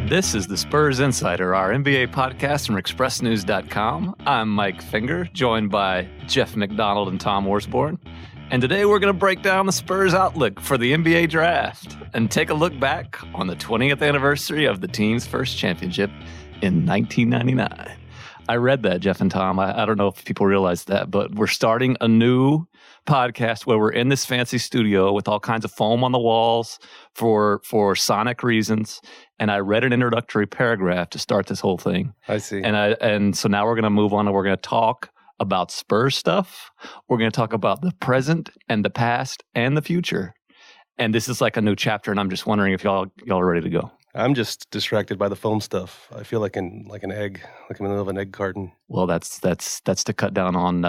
This is the Spurs Insider, our NBA podcast from ExpressNews.com. I'm Mike Finger, joined by Jeff McDonald and Tom Orsborn. And today we're going to break down the Spurs outlook for the NBA draft and take a look back on the 20th anniversary of the team's first championship in 1999. I read that, Jeff and Tom. I don't know if people realize that, but we're starting a new podcast where we're in this fancy studio with all kinds of foam on the walls for sonic reasons. And I read an introductory paragraph to start this whole thing. I see. And so now we're going to move on and we're going to talk about Spurs stuff. We're going to talk about the present and the past and the future. And this is like a new chapter, and I'm just wondering if y'all are ready to go. I'm just distracted by the foam stuff. I feel like an egg, like I'm in the middle of an egg carton. Well, that's to cut down on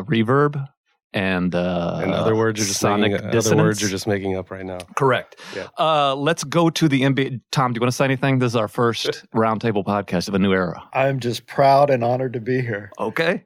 reverb and other words are just sonic dissonance. Other words are just making up right now. Correct. Yeah. Let's go to the NBA. Tom, do you want to say anything? This is our first roundtable podcast of a new era. I'm just proud and honored to be here. Okay.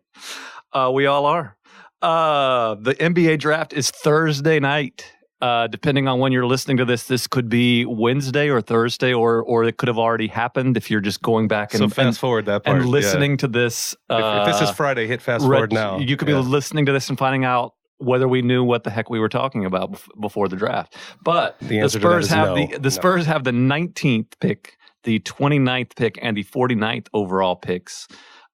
We all are. The NBA draft is Thursday night. Depending on when you're listening to this, this could be Wednesday or Thursday, or it could have already happened if you're just going back and fast forward that part and listening to this. If this is Friday, hit fast forward now. You could be listening to this and finding out whether we knew what the heck we were talking about before the draft. But the Spurs have the Spurs have the 19th pick, the 29th pick, and the 49th overall picks.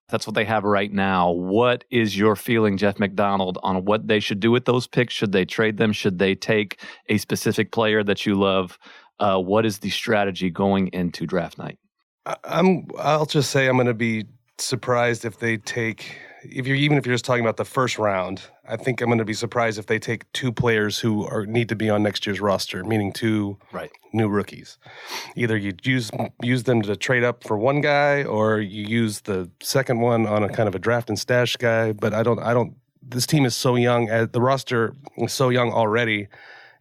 That's what they have right now. What is your feeling, Jeff McDonald, on what they should do with those picks? Should they trade them? Should they take a specific player that you love? What is the strategy going into draft night? I'll just say I'm going to be surprised if they take, even if you're just talking about the first round, I think I'm going to be surprised if they take two players who need to be on next year's roster, meaning two new rookies. Either you use them to trade up for one guy, or you use the second one on a kind of a draft and stash guy. But I don't. This team is so young. The roster is so young already.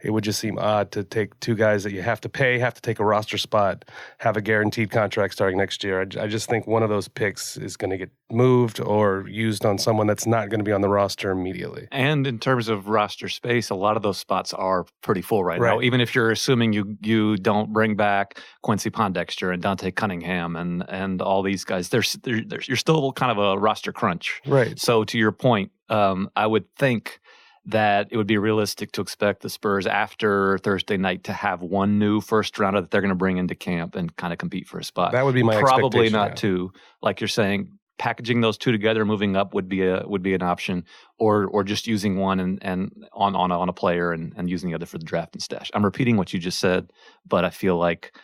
It would just seem odd to take two guys that you have to pay, have to take a roster spot, have a guaranteed contract starting next year. I just think one of those picks is going to get moved or used on someone that's not going to be on the roster immediately. And in terms of roster space, a lot of those spots are pretty full right now. Even if you're assuming you don't bring back Quincy Pondexter and Dante Cunningham and all these guys, you're still kind of a roster crunch. Right. So to your point, I would think that it would be realistic to expect the Spurs after Thursday night to have one new first rounder that they're going to bring into camp and kind of compete for a spot. That would be my probably expectation, not two. Like you're saying, packaging those two together, moving up would be an option, or just using one and on a player and using the other for the draft and stash. I'm repeating what you just said, but I feel like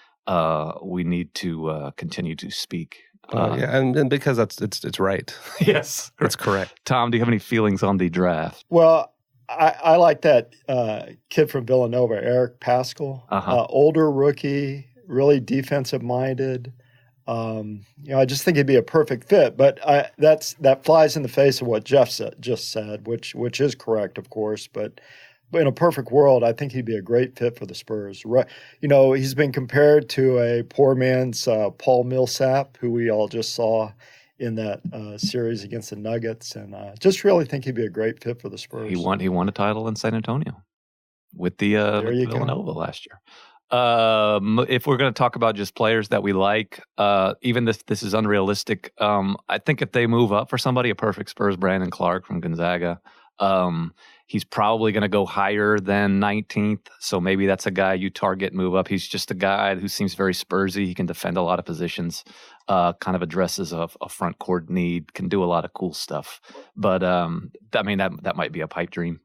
we need to continue to speak. And because it's right. Yes, it's correct. Tom, do you have any feelings on the draft? Well, I like that kid from Villanova, Eric Paschall. Older rookie, really defensive-minded. I just think he'd be a perfect fit. But that flies in the face of what Jeff just said, which is correct, of course. But in a perfect world, I think he'd be a great fit for the Spurs. He's been compared to a poor man's Paul Millsap, who we all just saw in that series against the Nuggets, and just really think he'd be a great fit for the Spurs. He won a title in San Antonio with the Villanova last year. If we're going to talk about just players that we like, even this is unrealistic. I think if they move up for somebody, a perfect Spurs, Brandon Clark from Gonzaga. He's probably going to go higher than 19th, so maybe that's a guy you target, move up. He's just a guy who seems very Spursy. He can defend a lot of positions, kind of addresses a front court need, can do a lot of cool stuff. But that might be a pipe dream.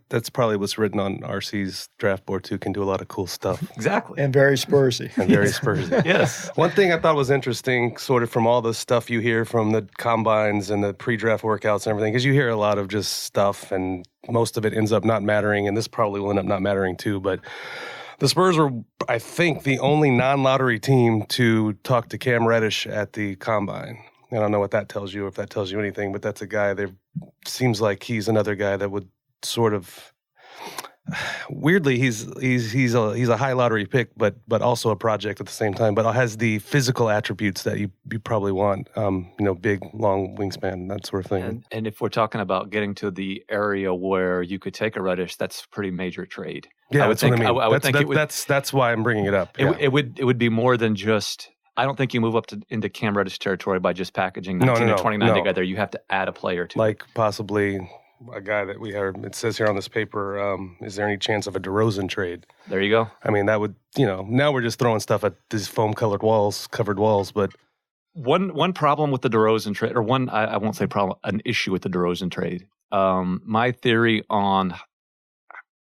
That's probably what's written on RC's draft board too. Can do a lot of cool stuff. Exactly. And very Spursy. Spursy. Yes. One thing I thought was interesting, sort of from all the stuff you hear from the combines and the pre-draft workouts and everything, because you hear a lot of just stuff and most of it ends up not mattering, and this probably will end up not mattering too, but the Spurs were, I think, the only non-lottery team to talk to Cam Reddish at the combine. I don't know what that tells you, or if that tells you anything, but that's a guy that seems like he's another guy that would sort of weirdly he's a high lottery pick, but also a project at the same time, but has the physical attributes that you probably want, big, long wingspan, that sort of thing. And if we're talking about getting to the area where you could take a Reddish, that's a pretty major trade. Yeah, I would think. What I mean. I would think that's why I'm bringing it up. It would be more than just I don't think you move up into Cam Reddish territory by just packaging 19 and 29 together. You have to add a player to like possibly a guy that we have. It says here on this paper, is there any chance of a DeRozan trade? There you go. I mean, that would, now we're just throwing stuff at these covered walls, but one problem with the DeRozan trade, or I won't say problem, an issue with the DeRozan trade. My theory on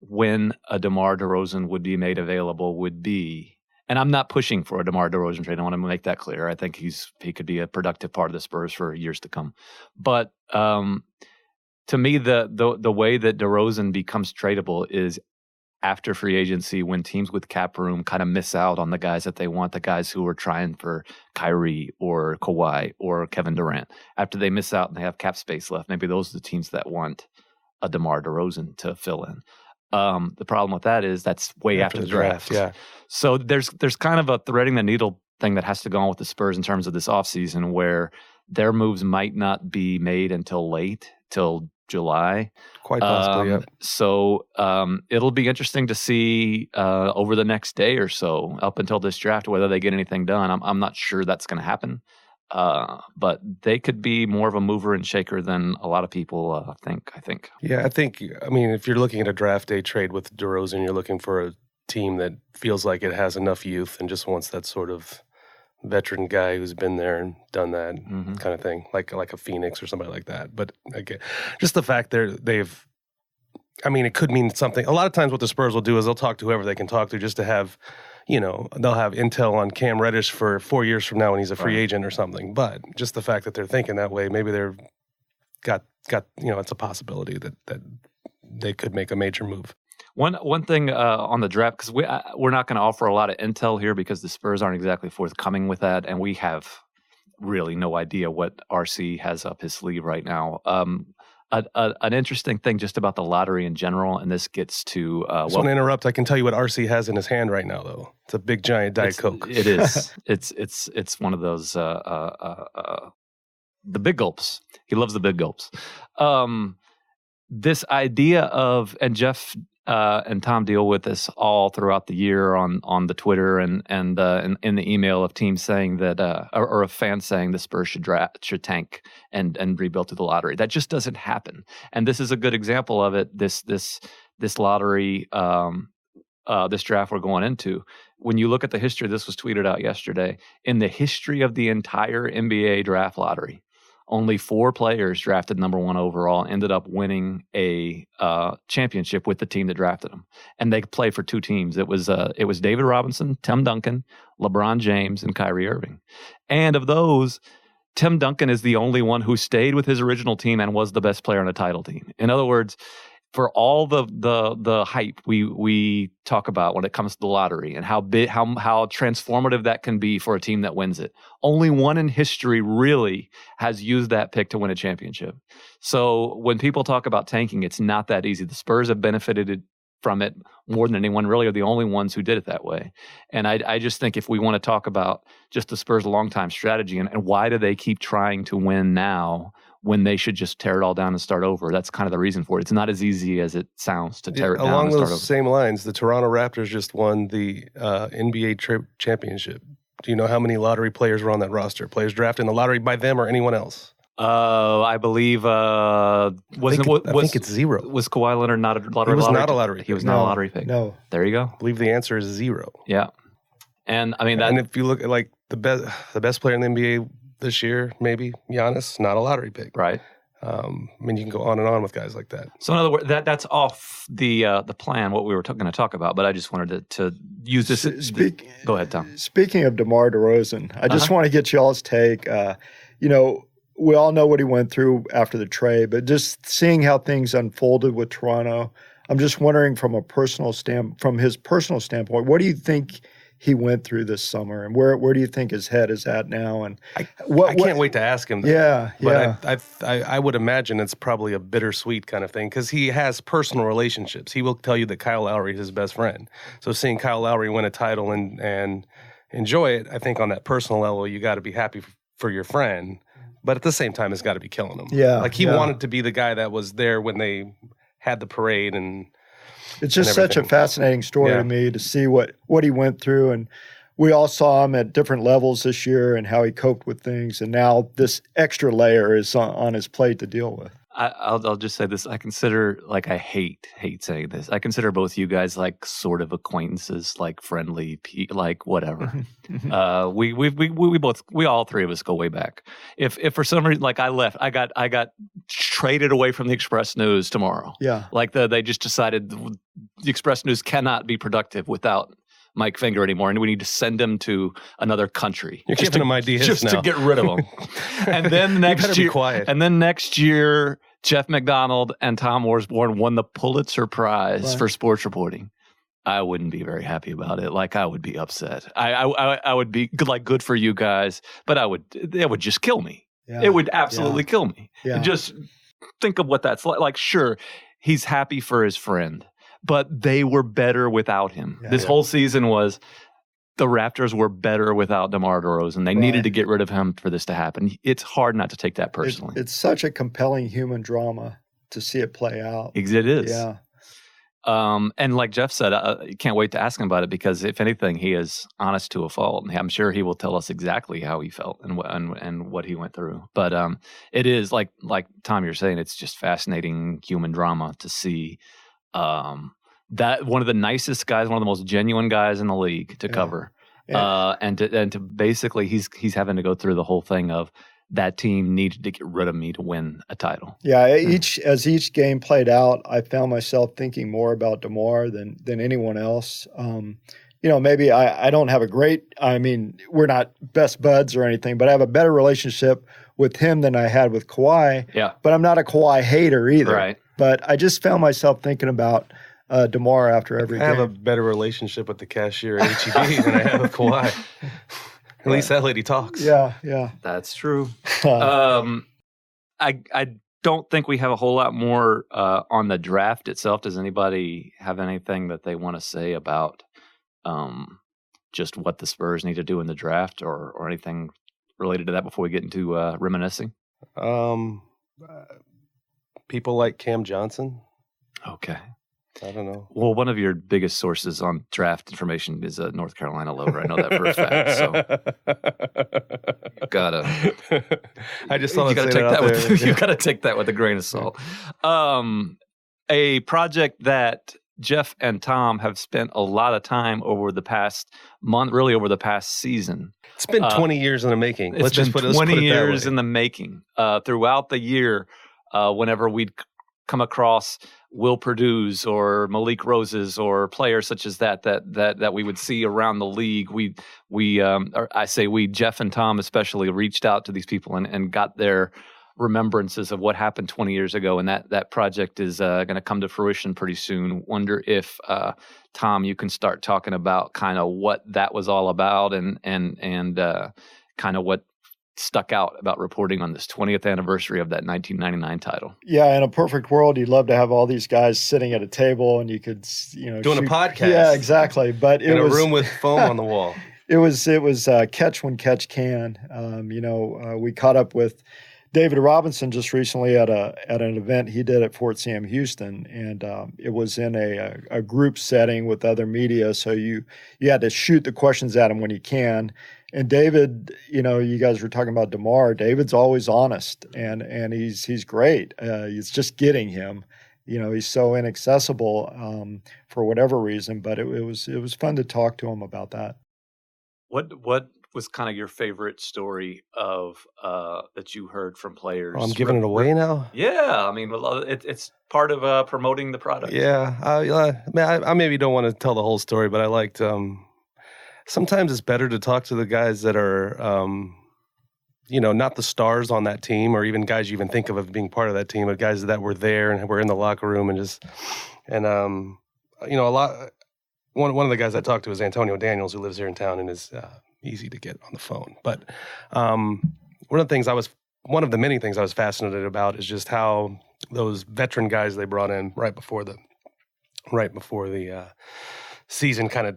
when a DeMar DeRozan would be made available would be, and I'm not pushing for a DeMar DeRozan trade. I want to make that clear. I think he could be a productive part of the Spurs for years to come. But to me, the way that DeRozan becomes tradable is after free agency, when teams with cap room kind of miss out on the guys that they want, the guys who are trying for Kyrie or Kawhi or Kevin Durant. After they miss out and they have cap space left, maybe those are the teams that want a DeMar DeRozan to fill in. The problem with that is that's way after the draft. Yeah. So there's kind of a threading the needle thing that has to go on with the Spurs in terms of this offseason, where their moves might not be made until late, till July. Quite possibly, yeah. So it'll be interesting to see over the next day or so, up until this draft, whether they get anything done. I'm not sure that's going to happen. But they could be more of a mover and shaker than a lot of people think, I think. Yeah, I mean, if you're looking at a draft day trade with DeRozan, you're looking for a team that feels like it has enough youth and just wants that sort of veteran guy who's been there and done that kind of thing, like a Phoenix or somebody like that. But again, just the fact they've, I mean, it could mean something. A lot of times what the Spurs will do is they'll talk to whoever they can talk to just to have, they'll have intel on Cam Reddish for 4 years from now when he's a free agent or something. But just the fact that they're thinking that way, maybe they're got it's a possibility that they could make a major move. One thing on the draft, because we're not going to offer a lot of intel here because the Spurs aren't exactly forthcoming with that, and we have really no idea what RC has up his sleeve right now. An interesting thing just about the lottery in general, and this gets to... I just want to interrupt. I can tell you what RC has in his hand right now, though. It's a big, giant Diet Coke. It is. It's one of those... the big gulps. He loves the big gulps. This idea of... And Jeff... and Tom deal with this all throughout the year on the Twitter and in the email of teams saying that or of fans saying the Spurs should tank and rebuild through the lottery. That just doesn't happen. And this is a good example of it. This lottery, this draft we're going into. When you look at the history, this was tweeted out yesterday. In the history of the entire NBA draft lottery, only 4 players drafted number 1 overall ended up winning a championship with the team that drafted them, and they play for 2 teams. It was David Robinson, Tim Duncan, LeBron James, and Kyrie Irving. And of those, Tim Duncan is the only one who stayed with his original team and was the best player on the title team. In other words, for all the hype we talk about when it comes to the lottery and how transformative that can be for a team that wins it, only one in history really has used that pick to win a championship. So when people talk about tanking, it's not that easy. The Spurs have benefited from it more than anyone, really are the only ones who did it that way. And I just think if we want to talk about just the Spurs' long-time strategy and why do they keep trying to win now when they should just tear it all down and start over, that's kind of the reason for it. It's not as easy as it sounds to tear it down and start over. Along those same lines, the Toronto Raptors just won the NBA championship. Do you know how many lottery players were on that roster? Players drafted in the lottery by them or anyone else? I believe I think it's 0. Was Kawhi Leonard not a lottery? He was not a lottery pick. He was not a lottery pick. No. There you go. I believe the answer is 0. Yeah. And I mean and if you look at like the best player in the NBA this year, maybe Giannis, not a lottery pick. Right. I mean, you can go on and on with guys like that. So in other words, that's off the plan, what we were going to talk about, but I just wanted to use this. Go ahead, Tom. Speaking of DeMar DeRozan, I just want to get y'all's take. We all know what he went through after the trade, but just seeing how things unfolded with Toronto, I'm just wondering from his personal standpoint, what do you think he went through this summer, and where do you think his head is at now? And I can't wait to ask him that. Yeah. But I would imagine it's probably a bittersweet kind of thing because he has personal relationships. He will tell you that Kyle Lowry is his best friend. So seeing Kyle Lowry win a title and enjoy it, I think on that personal level, you got to be happy for your friend. But at the same time, it's got to be killing him. Yeah. Like he wanted to be the guy that was there when they had the parade and it's just such a fascinating story to me to see what he went through and we all saw him at different levels this year and how he coped with things. And now this extra layer is on his plate to deal with. I'll just say this. I consider, I hate saying this. I consider both you guys like sort of acquaintances, like friendly, like whatever. We all three of us go way back. If for some reason, like I left, I got traded away from the Express News tomorrow. Yeah. Like they just decided the Express News cannot be productive without Mike Finger anymore, and we need to send him to another country. You're giving him ideas just now. to get rid of him. And then next year, next year, Jeff McDonald and Tom Orsborn won the Pulitzer Prize for sports reporting. I wouldn't be very happy about it. Like I would be upset. I would be good for you guys, but it would just kill me. Yeah. It would absolutely kill me. Yeah. Just think of what that's like. Like, sure, he's happy for his friend, but they were better without him. This whole season was the Raptors were better without DeMar DeRozan. They needed to get rid of him for this to happen. It's hard not to take that personally. It's such a compelling human drama to see it play out. It is. Yeah. And like Jeff said, I can't wait to ask him about it because if anything, he is honest to a fault. And I'm sure he will tell us exactly how he felt and what he went through. But it is like Tom, you're saying, it's just fascinating human drama to see that one of the nicest guys, one of the most genuine guys in the league to cover. Yeah. And to basically he's having to go through the whole thing of that team needed to get rid of me to win a title. Yeah, as each game played out, I found myself thinking more about DeMar than anyone else. Maybe I don't have we're not best buds or anything, but I have a better relationship with him than I had with Kawhi. Yeah. But I'm not a Kawhi hater either. Right. But I just found myself thinking about DeMar after every game. I have a better relationship with the cashier at HEB than I have with Kawhi. At least that lady talks. Yeah. That's true. I don't think we have a whole lot more on the draft itself. Does anybody have anything that they want to say about just what the Spurs need to do in the draft or anything related to that before we get into reminiscing? People like Cam Johnson. Okay. I don't know. Well, one of your biggest sources on draft information is a North Carolina lover. I know that for a fact. So you gotta. I just thought you gotta take that with you gotta take that with a grain of salt. A project that Jeff and Tom have spent a lot of time over the past month, really over the past season. It's been 20 years in the making. Let's just put 20 years in the making. Throughout the year, whenever we'd come across Will Purdue's or Malik Rose's or players such as that we would see around the league, Jeff and Tom especially reached out to these people and got their remembrances of what happened 20 years ago, and that project is going to come to fruition pretty soon. Wonder if Tom, you can start talking about kind of what that was all about and kind of what stuck out about reporting on this 20th anniversary of that 1999 title. Yeah, in a perfect world, you'd love to have all these guys sitting at a table and you could, doing a podcast. Yeah, exactly. But in a room with foam on the wall. It was catch when catch can. We caught up with David Robinson just recently at an event he did at Fort Sam Houston, and it was in a group setting with other media. So you had to shoot the questions at him when you can. And David, you guys were talking about DeMar. David's always honest, and he's great. It's just getting him. He's so inaccessible for whatever reason. But it was fun to talk to him about that. What was kind of your favorite story of that you heard from players? Oh, I'm giving it away now? Yeah, I mean, it's part of promoting the product. Yeah, I maybe don't want to tell the whole story, but I liked. Sometimes it's better to talk to the guys that are, not the stars on that team, or even guys you even think of being part of that team, but guys that were there and were in the locker room a lot. One of the guys I talked to is Antonio Daniels, who lives here in town and is easy to get on the phone. But one of the many things I was fascinated about is just how those veteran guys they brought in right before the season kind of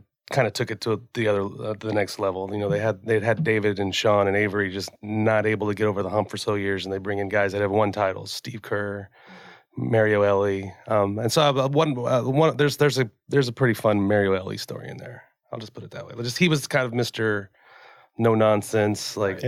took it to the next level. They'd had David and Sean and Avery just not able to get over the hump for so years, and they bring in guys that have won titles: Steve Kerr, Mario Elie, and so there's a pretty fun Mario Elie story in there. I'll just put it that way. He was kind of Mr. No nonsense, like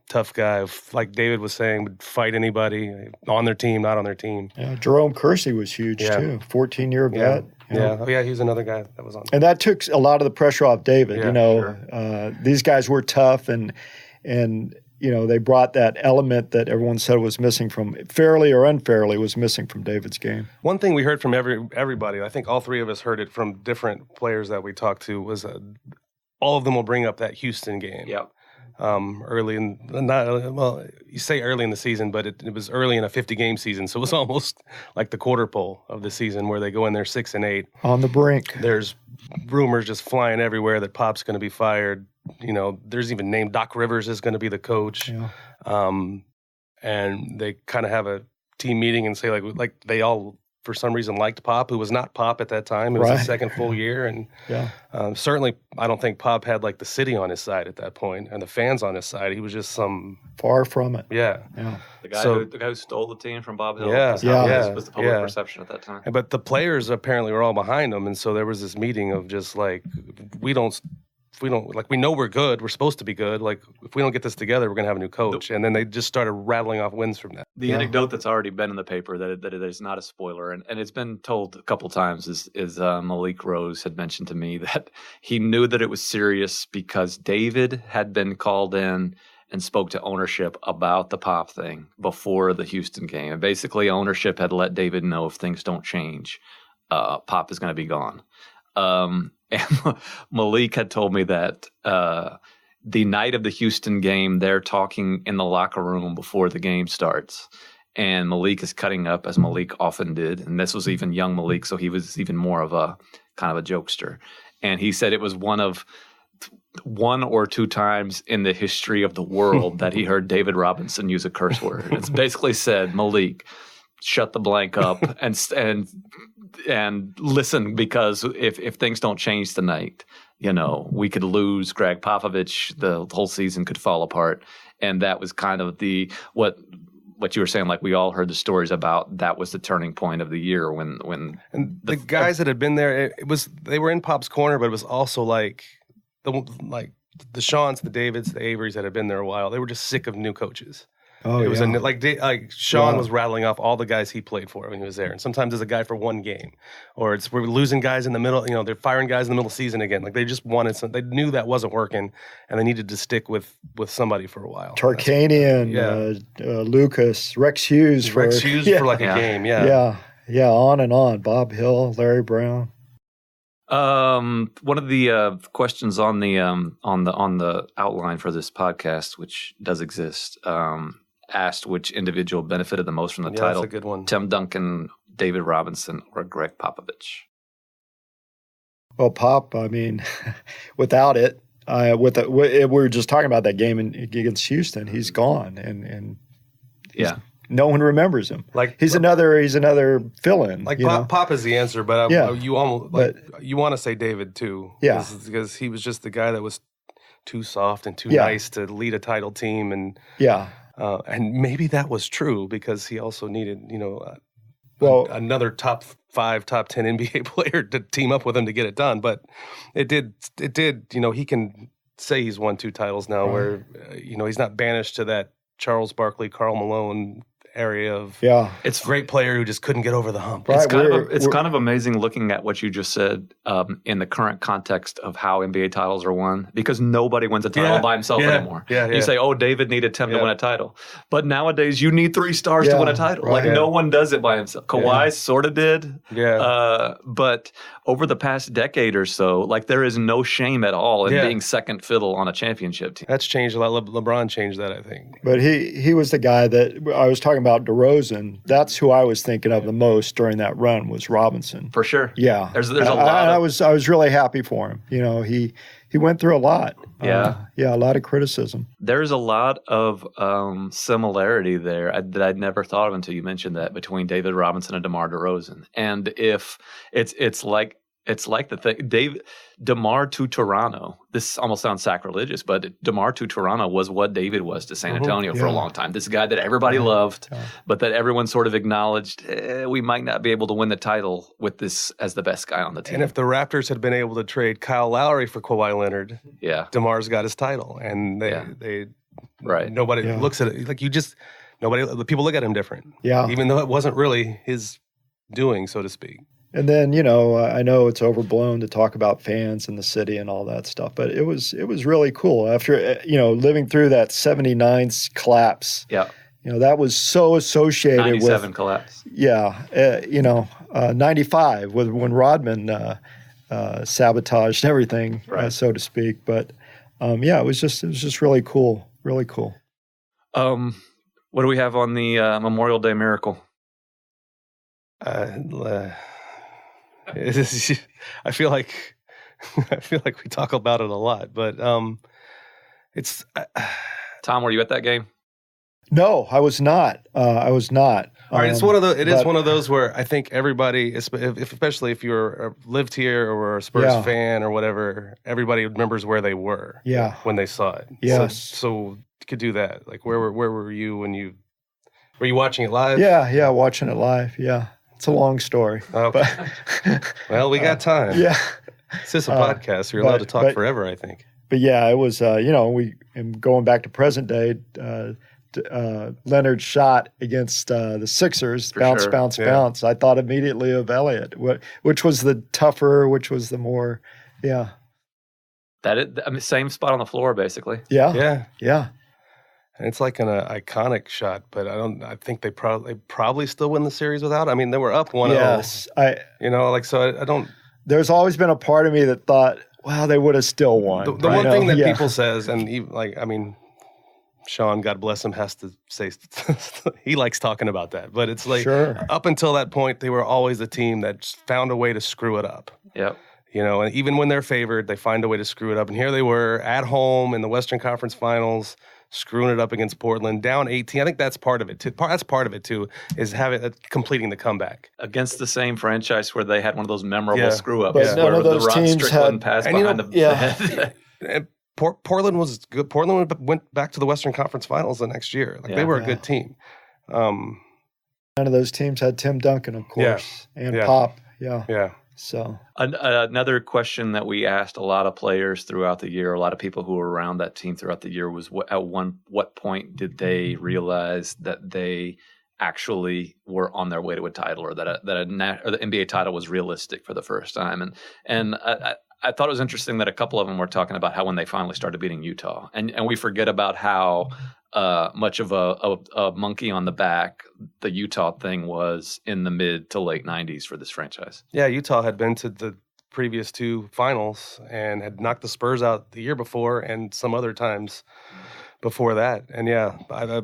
tough guy. Like David was saying, would fight anybody on their team, not on their team. Yeah, Jerome Kersey was huge too. 14-year vet. Yeah. Oh, yeah, he was another guy that was on. And that took a lot of the pressure off David. These guys were tough, and they brought that element that everyone said was missing from, fairly or unfairly, was missing from David's game. One thing we heard from everybody, I think all three of us heard it from different players that we talked to, was all of them will bring up that Houston game. Yep. Early in, you say early in the season, but it was early in a 50-game season, so it was almost like the quarter pole of the season where they go in there 6-8. On the brink. There's rumors just flying everywhere that Pop's going to be fired. There's even named Doc Rivers is going to be the coach. Yeah. And they kind of have a team meeting and say like they all for some reason liked Pop, who was not Pop at that time. It was his second full year, and certainly I don't think Pop had like the city on his side at that point and the fans on his side. He was just some far from it. Yeah. The guy who stole the team from Bob Hill. Yeah. Was the public perception at that time. But the players apparently were all behind him, and so there was this meeting of just like we know we're good. We're supposed to be good. Like, if we don't get this together, we're going to have a new coach. And then they just started rattling off wins from that. The anecdote that's already been in the paper that it is not a spoiler, and it's been told a couple times, is Malik Rose had mentioned to me that he knew that it was serious because David had been called in and spoke to ownership about the Pop thing before the Houston game. And basically, ownership had let David know if things don't change, Pop is going to be gone. And Malik had told me that the night of the Houston game, they're talking in the locker room before the game starts. And Malik is cutting up, as Malik often did. And this was even young Malik, so he was even more of a kind of a jokester. And he said it was one or two times in the history of the world that he heard David Robinson use a curse word. And it's basically said, Malik, shut the blank up and listen, because if things don't change tonight, we could lose Greg Popovich, the whole season could fall apart. And that was kind of what you were saying, like we all heard the stories about. That was the turning point of the year when the guys that had been there, they were in Pop's corner, but it was also like the Seans, the Davids, the Averys that had been there a while. They were just sick of new coaches. Oh, it was like Sean was rattling off all the guys he played for when he was there, and sometimes there's a guy for one game, or we're losing guys in the middle. They're firing guys in the middle of the season again. Like they just wanted they knew that wasn't working, and they needed to stick with somebody for a while. Tarkanian, Lucas, Rex Hughes for a game. Yeah. On and on. Bob Hill, Larry Brown. One of the questions on the outline for this podcast, which does exist, asked which individual benefited the most from the title. That's a good one. Tim Duncan, David Robinson, or Greg Popovich? Well, Pop, I mean, without it, we were just talking about that game against Houston. He's gone, and no one remembers him. Like he's another fill-in. Like Pop is the answer, but you want to say David too, because he was just the guy that was too soft and too nice to lead a title team, and and maybe that was true because he also needed another top 5, top 10 NBA player to team up with him to get it done. But it did. He can say he's won 2 titles now, where he's not banished to that Charles Barkley, Karl Malone area of it's a great player who just couldn't get over the hump. Right. It's kind of amazing looking at what you just said in the current context of how NBA titles are won, because nobody wins a title by himself anymore. You say, David needed Tim to win a title. But nowadays you need 3 stars to win a title. Right. Like no one does it by himself. Kawhi sort of did. But over the past decade or so, like there is no shame at all in being second fiddle on a championship team. That's changed a lot. LeBron changed that, I think. But he was the guy that I was talking about, DeRozan. That's who I was thinking of the most during that run was Robinson. For sure. Yeah. There's a lot. I was really happy for him. He went through a lot. A lot of criticism. There's a lot of similarity there that I'd never thought of until you mentioned that, between David Robinson and DeMar DeRozan. And if it's like It's like the thing, DeMar to Toronto. This almost sounds sacrilegious, but DeMar to Toronto was what David was to San Antonio for a long time. This guy that everybody loved, but that everyone sort of acknowledged, we might not be able to win the title with this as the best guy on the team. And if the Raptors had been able to trade Kyle Lowry for Kawhi Leonard, DeMar's got his title. And nobody looks at it like the people look at him different. Yeah. Even though it wasn't really his doing, so to speak. And then, I know it's overblown to talk about fans in the city and all that stuff, but it was really cool after, living through that 79 collapse. Yeah. That was so associated 97 collapse. Yeah. 95 when Rodman sabotaged everything, so to speak. But, it was just really cool. Really cool. What do we have on the Memorial Day Miracle? I feel like we talk about it a lot, but it's. Tom, were you at that game? No, I was not. All right, it's one of those. It is one of those where I think everybody, especially if you're lived here or a Spurs fan or whatever, everybody remembers where they were. When they saw it. Yes. So you could do that. Like where were you when you were you watching it live? Yeah, watching it live. Yeah. It's a long story. Okay. Well, we got time. Yeah. It's just a podcast. You're allowed to talk forever, I think. But yeah, it was, going back to present day, Leonard's shot against the Sixers, bounce. I thought immediately of Elliott, which was the tougher, which was the more, same spot on the floor, basically. Yeah. And it's like an iconic shot, but I think they probably still win the series without. I mean, they were up 1-0. Yes, I don't. There's always been a part of me that thought, wow, they would have still won. The one thing that people says, and Sean, God bless him, has to say he likes talking about that. But it's like up until that point, they were always a team that found a way to screw it up. Yep. And even when they're favored, they find a way to screw it up. And here they were at home in the Western Conference Finals, screwing it up against Portland, down 18. I think that's part of it too. That's part of it too, is completing the comeback against the same franchise where they had one of those memorable screw ups. But none of those teams had pass behind the head. And Portland was good. Portland went back to the Western Conference Finals the next year. They were a good team. None of those teams had Tim Duncan, of course, and Pop. Yeah. So another question that we asked a lot of players throughout the year, a lot of people who were around that team throughout the year, was what point did they realize that they actually were on their way to a title, or that the NBA title was realistic for the first time? And I thought it was interesting that a couple of them were talking about how when they finally started beating Utah, and we forget about how much of a monkey on the back the Utah thing was in the mid to late 90s for this franchise. Yeah, Utah had been to the previous two finals and had knocked the Spurs out the year before and some other times before that. And a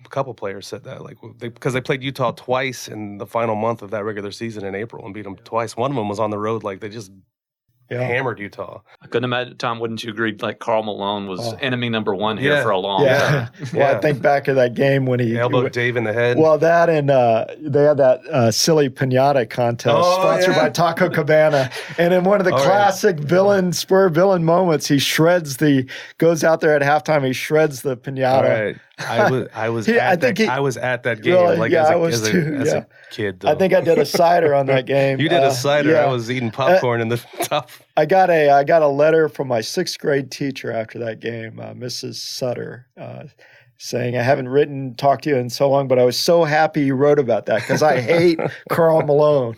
couple players said that, because they played Utah twice in the final month of that regular season in April and beat them twice. One of them was on the road, they just hammered Utah. I couldn't imagine, Tom, wouldn't you agree, Karl Malone was enemy number one here for a long time. Well, I think back of that game when he elbowed Dave in the head. Well, that and they had that silly piñata contest sponsored by Taco Cabana. And in one of the classic Spur villain moments, he goes out there at halftime, he shreds the piñata. Right. I was at that game. Really, as a kid. Though. I think I did a cider on that game. You did a cider. I was eating popcorn in the top. I got a letter from my 6th grade teacher after that game, Mrs. Sutter, saying, I haven't talked to you in so long, but I was so happy you wrote about that because I hate Karl Malone.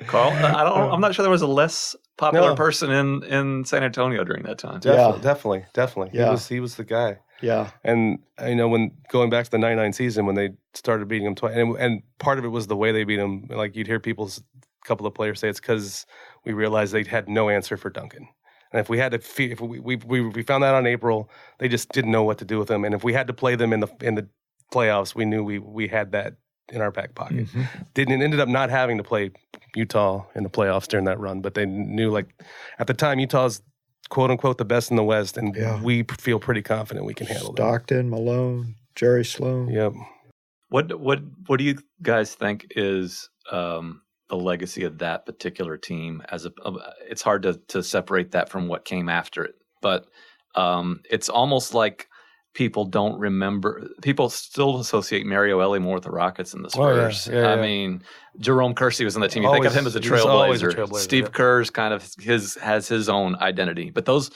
Karl, I'm not sure there was a less popular person in San Antonio during that time. Definitely. Yeah. He was the guy. Yeah. And, when going back to the 99 season, when they started beating him twice, and part of it was the way they beat him. You'd hear a couple of players say it's because we realized they had no answer for Duncan. And if we had to, we found that on April, they just didn't know what to do with him. And if we had to play them in the playoffs, we knew we had that in our back pocket. Mm-hmm. Ended up not having to play Utah in the playoffs during that run, but they knew at the time Utah's quote unquote the best in the West, and we feel pretty confident we can handle them. Stockton, Malone, Jerry Sloan. Yep. What do you guys think is the legacy of that particular team it's hard to separate that from what came after it. But it's almost like people don't remember. People still associate Mario Ellie with the Rockets and the Spurs. Oh, yeah. I mean, Jerome Kersey was on the team. You think of him as a trailblazer. Steve Kerr's kind of has his own identity. But those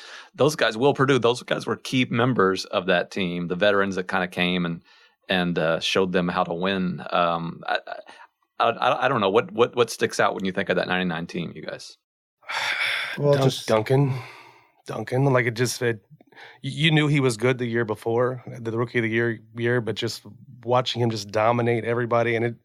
guys, Will Perdue, those guys were key members of that team. The veterans that kind of came and showed them how to win. I don't know what sticks out when you think of that '99 team, you guys. Well, just Duncan, like it just you knew he was good the year before, the rookie of the year, but just watching him just dominate everybody, and it,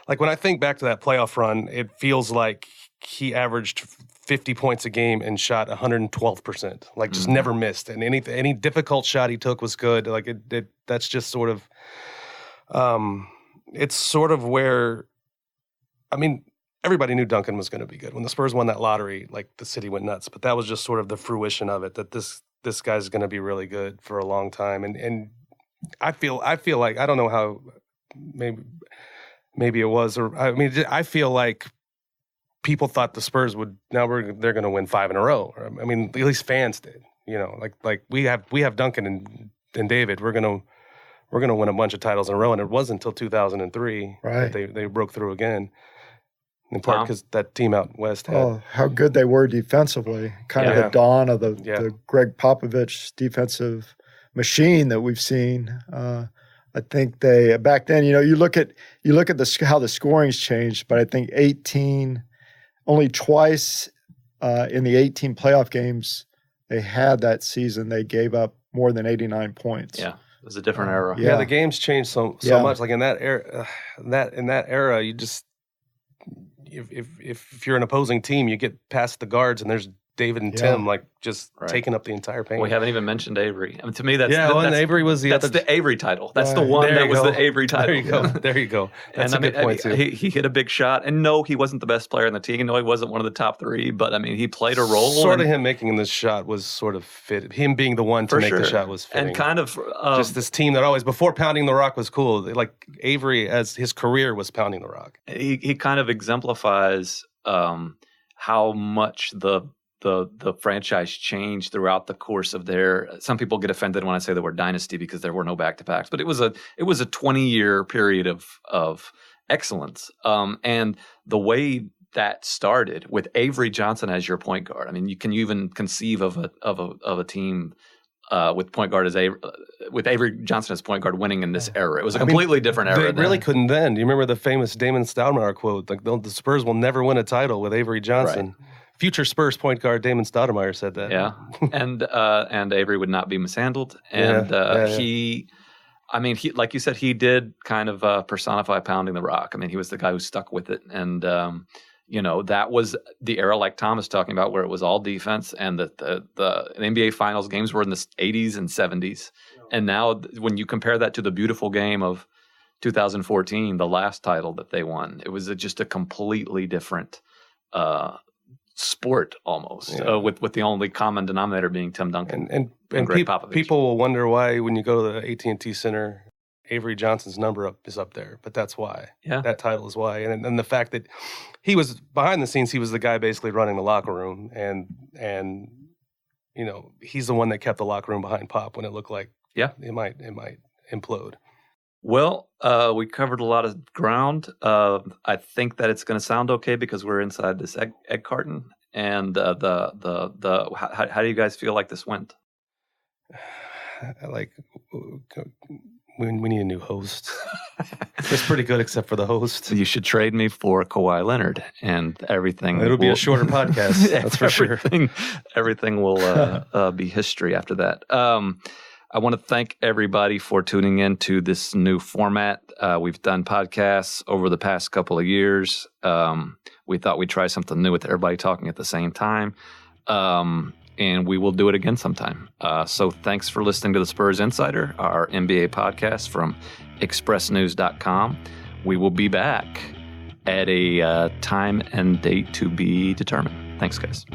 like when I think back to that playoff run, it feels like he averaged 50 points a game and shot 112%, like just never missed, and any difficult shot he took was good. Like it that's just sort of, it's sort of where. I mean, everybody knew Duncan was going to be good. When the Spurs won that lottery, like the city went nuts. But that was just sort of the fruition of it, that this guy's going to be really good for a long time. And I feel like, I don't know how, maybe it was, or I mean, I feel like people thought the Spurs they're going to win 5 in a row. I mean, at least fans did. You know, like we have Duncan and David. We're going to win a bunch of titles in a row, and it wasn't until 2003 that they broke through again. In part because that team out west had... Oh, how good they were defensively. Kind of the dawn of the Greg Popovich defensive machine that we've seen. I think they, back then, you look at how the scoring's changed, but I think 18, only twice in the 18 playoff games they had that season, they gave up more than 89 points. Yeah. It was a different era. Yeah, the game's changed so much. Like in that era, you just... If you're an opposing team, you get past the guards and there's David and Tim just taking up the entire paint. We haven't even mentioned Avery. I mean, to me, that's Avery was that's the Avery title. That's the one that was the Avery title. There you go. That's a good point too. He hit a big shot, and no, he wasn't the best player in the team. No, he wasn't one of the top 3. But I mean, he played a role. Sort of him making this shot was sort of fit. Him being the one to make the shot was fitting. And kind of just this team that always before pounding the rock was cool. Like Avery, as his career was pounding the rock. He kind of exemplifies how much the franchise changed throughout the course of some people get offended when I say the word dynasty because there were no back-to-backs, but it was a 20-year period of excellence. And the way that started with Avery Johnson as your point guard. I mean, can you even conceive of a team with point guard with Avery Johnson as point guard winning in this era? It was a completely different era. They really couldn't then. Do you remember the famous Damon Stoudemire quote? Like the Spurs will never win a title with Avery Johnson. Right. Future Spurs point guard Damon Stoudemire said that. Yeah, and Avery would not be mishandled. And he, like you said, he did kind of personify pounding the rock. I mean, he was the guy who stuck with it. And, that was the era like Tom is talking about where it was all defense and the NBA Finals games were in the 80s and 70s. And now when you compare that to the beautiful game of 2014, the last title that they won, it was just a completely different sport almost, with the only common denominator being Tim Duncan and Greg Popovich. People will wonder why when you go to the AT&T Center, Avery Johnson's number is up there, but that's why. Yeah. That title is why. And the fact that he was behind the scenes, he was the guy basically running the locker room, and he's the one that kept the locker room behind Pop when it looked like it might implode. Well, we covered a lot of ground. I think that it's going to sound okay because we're inside this egg carton. And how do you guys feel like this went? We need a new host. It's pretty good except for the host. You should trade me for Kawhi Leonard and everything. It'll be a shorter podcast. That's for sure. Everything will be history after that. I want to thank everybody for tuning in to this new format. We've done podcasts over the past couple of years. We thought we'd try something new with everybody talking at the same time. And we will do it again sometime. So thanks for listening to the Spurs Insider, our NBA podcast from expressnews.com. We will be back at a time and date to be determined. Thanks, guys.